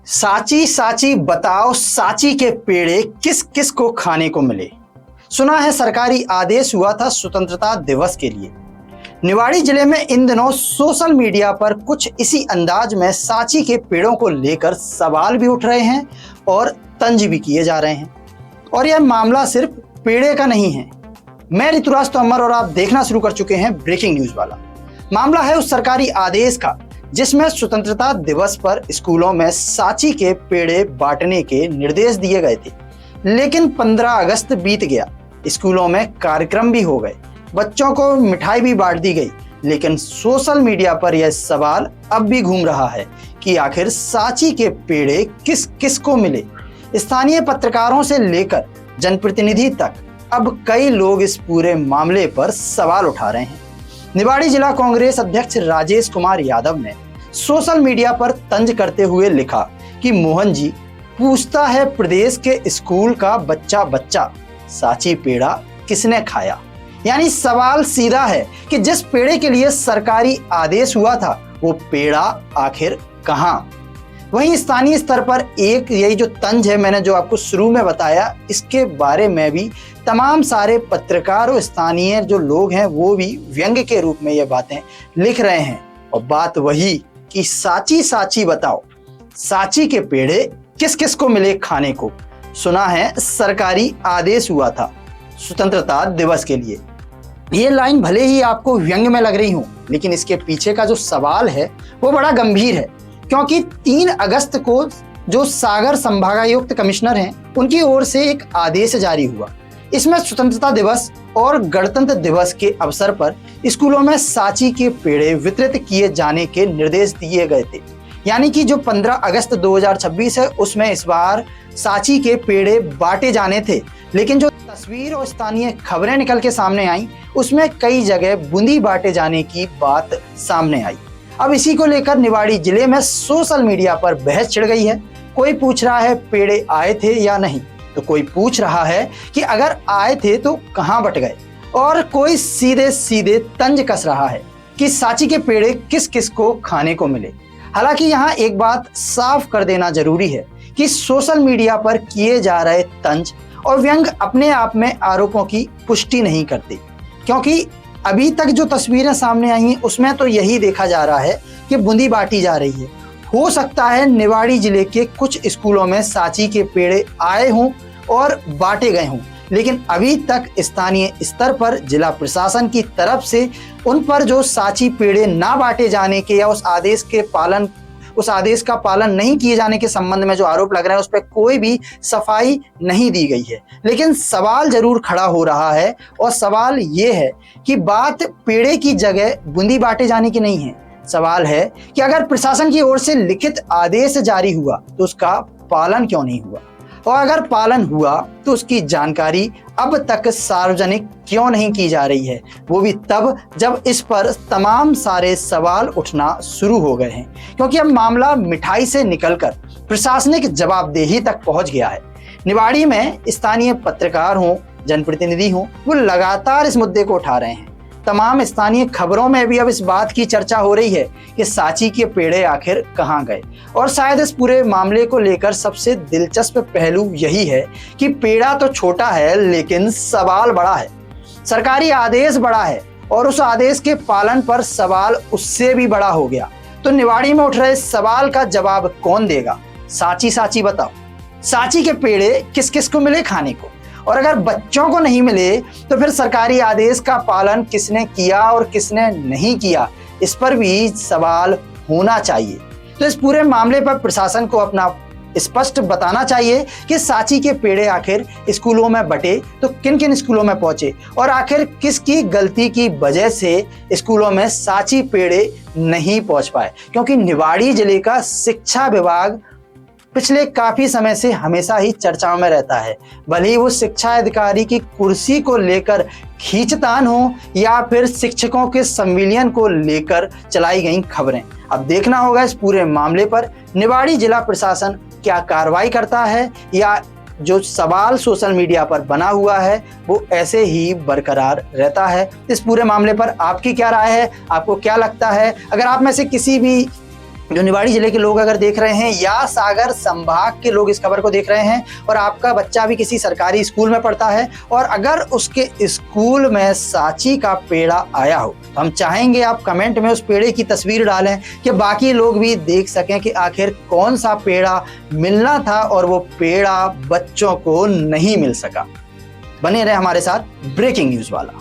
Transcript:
साची साची बताओ, साची के पेड़े किस किस को खाने को मिले। सुना है सरकारी आदेश हुआ था स्वतंत्रता दिवस के लिए। निवाड़ी जिले में इन दिनों सोशल मीडिया पर कुछ इसी अंदाज में साची के पेड़ों को लेकर सवाल भी उठ रहे हैं और तंज भी किए जा रहे हैं। और यह मामला सिर्फ पेड़े का नहीं है। मैं ऋतुराज तोमर और आप देखना शुरू कर चुके हैं ब्रेकिंग न्यूज वाला। मामला है उस सरकारी आदेश का जिसमें स्वतंत्रता दिवस पर स्कूलों में साची के पेड़े बांटने के निर्देश दिए गए थे। लेकिन 15 अगस्त बीत गया, स्कूलों में कार्यक्रम भी हो गए, बच्चों को मिठाई भी बांट दी गई। लेकिन सोशल मीडिया पर यह सवाल अब भी घूम रहा है कि आखिर साची के पेड़े किस किस को मिले। स्थानीय पत्रकारों से लेकर जनप्रतिनिधि तक अब कई लोग इस पूरे मामले पर सवाल उठा रहे हैं। निवाड़ी जिला कांग्रेस अध्यक्ष राजेश कुमार यादव ने सोशल मीडिया पर तंज करते हुए लिखा कि मोहन जी पूछता है प्रदेश के स्कूल का बच्चा बच्चा, साची पेड़ा किसने खाया। यानी सवाल सीधा है कि जिस पेड़े के लिए सरकारी आदेश हुआ था वो पेड़ा आखिर कहां। वहीं स्थानीय स्तर पर एक यही जो तंज है, मैंने जो आपको शुरू में बताया, इसके बारे में भी तमाम सारे पत्रकार और स्थानीय जो लोग हैं वो भी व्यंग्य के रूप में ये बातें लिख रहे हैं। और बात वही कि साची साची बताओ, साची के पेड़े किस किस को मिले खाने को। सुना है सरकारी आदेश हुआ था स्वतंत्रता दिवस के लिए। ये लाइन भले ही आपको व्यंग्य में लग रही हो, लेकिन इसके पीछे का जो सवाल है वो बड़ा गंभीर है। क्योंकि 3 अगस्त को जो सागर संभागायुक्त कमिश्नर हैं उनकी ओर से एक आदेश जारी हुआ। इसमें स्वतंत्रता दिवस और गणतंत्र दिवस के अवसर पर स्कूलों में साची के पेड़े वितरित किए जाने के निर्देश दिए गए थे। यानी कि जो 15 अगस्त 2026 है उसमें इस बार साची के पेड़े बांटे जाने थे। लेकिन जो तस्वीर और स्थानीय खबरें निकल के सामने आई उसमें कई जगह बूंदी बांटे जाने की बात सामने आई। अब इसी को लेकर निवाड़ी जिले में सोशल मीडिया पर बहस छिड़ गई है। कोई पूछ रहा है पेड़े आए थे या नहीं, तो कोई पूछ रहा है कि अगर आए थे तो कहां बट गए, और कोई सीधे सीधे तंज कस रहा है कि साची के पेड़े किस किस को खाने को मिले। हालांकि यहाँ एक बात साफ कर देना जरूरी है कि सोशल मीडिया पर किए जा रहे तंज और व्यंग अपने आप में आरोपों की पुष्टि नहीं करते। क्योंकि अभी तक जो तस्वीरें सामने आई हैं उसमें तो यही देखा जा रहा है कि बूंदी बांटी जा रही है। हो सकता है निवाड़ी जिले के कुछ स्कूलों में साची के पेड़े आए हों और बांटे गए हों, लेकिन अभी तक स्थानीय स्तर पर जिला प्रशासन की तरफ से उन पर जो साची पेड़े ना बांटे जाने के या उस आदेश का पालन नहीं किए जाने के संबंध में जो आरोप लग रहा है उस पर कोई भी सफाई नहीं दी गई है। लेकिन सवाल जरूर खड़ा हो रहा है, और सवाल ये है कि बात पेड़े की जगह बूंदी बांटे जाने की नहीं है। सवाल है कि अगर प्रशासन की ओर से लिखित आदेश जारी हुआ तो उसका पालन क्यों नहीं हुआ, और अगर पालन हुआ तो उसकी जानकारी अब तक सार्वजनिक क्यों नहीं की जा रही है, वो भी तब जब इस पर तमाम सारे सवाल उठना शुरू हो गए हैं। क्योंकि अब मामला मिठाई से निकलकर प्रशासनिक जवाबदेही तक पहुंच गया है। निवाड़ी में स्थानीय पत्रकार हों, जनप्रतिनिधि हों, वो लगातार इस मुद्दे को उठा रहे हैं। तमाम स्थानीय खबरों में भी अब इस बात की चर्चा हो रही है कि साची के पेड़े आखिर कहां गए। और शायद इस पूरे मामले को लेकर सबसे दिलचस्प पहलू यही है कि पेड़ा तो छोटा है लेकिन सवाल बड़ा है। सरकारी आदेश बड़ा है और उस आदेश के पालन पर सवाल उससे भी बड़ा हो गया। तो निवाड़ी में उठ रहे सवाल का जवाब कौन देगा। साची साची बताओ, साची के पेड़े किस किस को मिले खाने को, और अगर बच्चों को नहीं मिले तो फिर सरकारी आदेश का पालन किसने किया और किसने नहीं किया, इस पर भी सवाल होना चाहिए। तो इस पूरे मामले पर प्रशासन को अपना स्पष्ट बताना चाहिए कि साची के पेड़े आखिर स्कूलों में बटे तो किन किन स्कूलों में पहुंचे, और आखिर किसकी गलती की वजह से स्कूलों में साची पेड़े नहीं पहुंच पाए। क्योंकि निवाड़ी जिले का शिक्षा विभाग पिछले काफी समय से हमेशा ही चर्चाओं में रहता है। भले ही वो शिक्षा अधिकारी की कुर्सी को लेकर खींचतान हो या फिर शिक्षकों के संविलियन को लेकर चलाई गई खबरें। अब देखना होगा इस पूरे मामले पर निवाड़ी जिला प्रशासन क्या कार्रवाई करता है, या जो सवाल सोशल मीडिया पर बना हुआ है वो ऐसे ही बरकरार रहता है। इस पूरे मामले पर आपकी क्या राय है, आपको क्या लगता है? अगर आप में से किसी भी जो निवाड़ी जिले के लोग अगर देख रहे हैं या सागर संभाग के लोग इस खबर को देख रहे हैं और आपका बच्चा भी किसी सरकारी स्कूल में पढ़ता है और अगर उसके स्कूल में सांची का पेड़ा आया हो, तो हम चाहेंगे आप कमेंट में उस पेड़े की तस्वीर डालें कि बाकी लोग भी देख सकें कि आखिर कौन सा पेड़ा मिलना था और वो पेड़ा बच्चों को नहीं मिल सका। बने रहे हमारे साथ ब्रेकिंग न्यूज वाला।